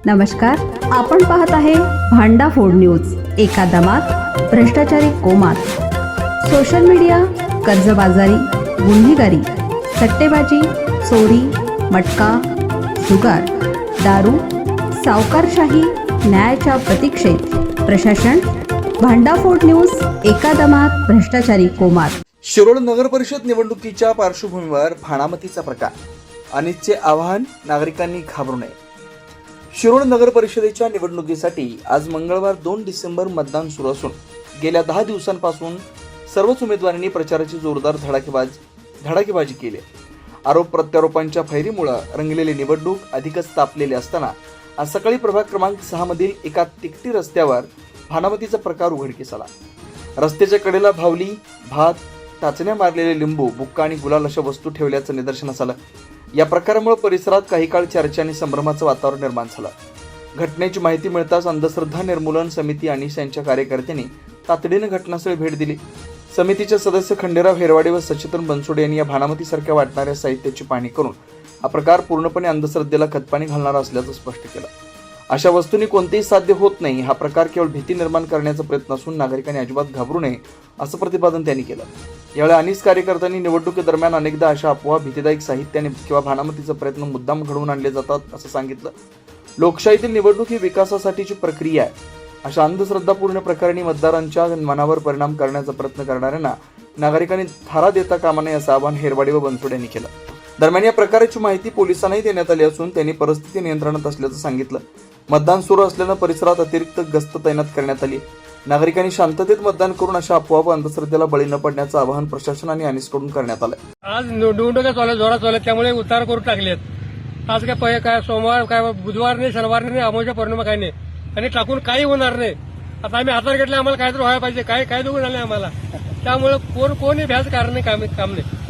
नमस्कार, आपण पाहत आहे भांडाफोड न्यूज. एका दमात भ्रष्टाचारी कोमात. सोशल मीडिया, कर्जबाजारी, गुन्हेगारी, सट्टेबाजी, चोरी, मटका, जुगार, दारू, सावकारशाही, न्यायाच्या प्रतीक्षेत प्रशासन. भांडाफोड न्यूज. एका दमात भ्रष्टाचारी कोमात. शिरोळ नगर परिषद निवडणुकीच्या पार्श्वभूमीवर भाणामतीचा प्रकार. अनिसचे आवाहन, नागरिकांनी घाबरू नये. शिरोळ नगर परिषदेच्या निवडणुकीसाठी आज मंगळवार 2 डिसेंबर मतदान सुरू असून गेल्या 10 दिवसांपासून सर्वच उमेदवारांनी प्रचाराची जोरदार धडाकेबाजी केली. आरोप प्रत्यारोपांच्या फैरीमुळे रंगलेली निवडणूक अधिकच तापलेली असताना आज सकाळी प्रभाग क्रमांक 6 मधील एका तिकटी रस्त्यावर भाणामतीचा प्रकार उघडकीस आला. रस्त्याच्या कडेला भावली, भात, टाचण्या मारलेले लिंबू, बुक्का आणि गुलाल अशा वस्तू ठेवल्याचं निदर्शनास आलं. या प्रकारामुळे परिसरात काही काळ चर्चा आणि संभ्रमाचं वातावरण निर्माण झालं. घटनेची माहिती मिळताच अंधश्रद्धा निर्मूलन समिती आणि त्यांच्या कार्यकर्त्यांनी तातडीने घटनास्थळी भेट दिली. समितीचे सदस्य खंडेराव हेरवाडे व सचेतन बनसोडे यांनी या भाणामतीसारख्या वाटणाऱ्या साहित्याची पाहणी करून हा प्रकार पूर्णपणे अंधश्रद्धेला खतपाणी घालणारा असल्याचं स्पष्ट केलं. अशा वस्तूंनी कोणतेही साध्य होत नाही. हा प्रकार केवळ भीती निर्माण करण्याचा प्रयत्न असून नागरिकांनी अजिबात घाबरू नये असं प्रतिपादन त्यांनी केलं. यावेळी अनिस कार्यकर्त्यांनी निवडणुकीदरम्यान अनेकदा अशा अफवा, भीतीदायक साहित्याने किंवा भाणामतीचा प्रयत्न मुद्दाम घडवून आणले जातात असं सांगितलं. लोकशाहीतील निवडणूक ही विकासासाठीची प्रक्रिया आहे. अशा अंधश्रद्धापूर्ण प्रकरणी मतदारांच्या मनावर परिणाम करण्याचा प्रयत्न करणाऱ्यांना नागरिकांनी थारा देता कामा नये असं आवाहन हेरवाडे व बनसोडे यांनी केलं. दरम्यान या प्रकाराची माहिती पोलिसांनाही देण्यात आली असून त्यांनी परिस्थिती नियंत्रणात असल्याचं सांगितलं. मतदान सुरू असल्यानं परिसरात अतिरिक्त गस्त तैनात करण्यात आली. नागरिकांनी शांततेत मतदान करून अशा अफवा व अंधश्रद्धेला बळी न पडण्याचं आवाहन प्रशासन आणि अनिसकडून करण्यात आलं. आज निवडणुका जोरात चालू त्यामुळे उतार करून टाकलेत. आज काय सोमवार, काय बुधवार नाही, शनिवार नाही, अमावस्या पौर्णिमा काय नाही आणि टाकून काही होणार नाही. आता आम्ही हातात घेतलं, आम्हाला काहीतरी व्हायला पाहिजे. काय दुखून आले आम्हाला, त्यामुळे कोणी भ्यास कारण नाही, काम नाही.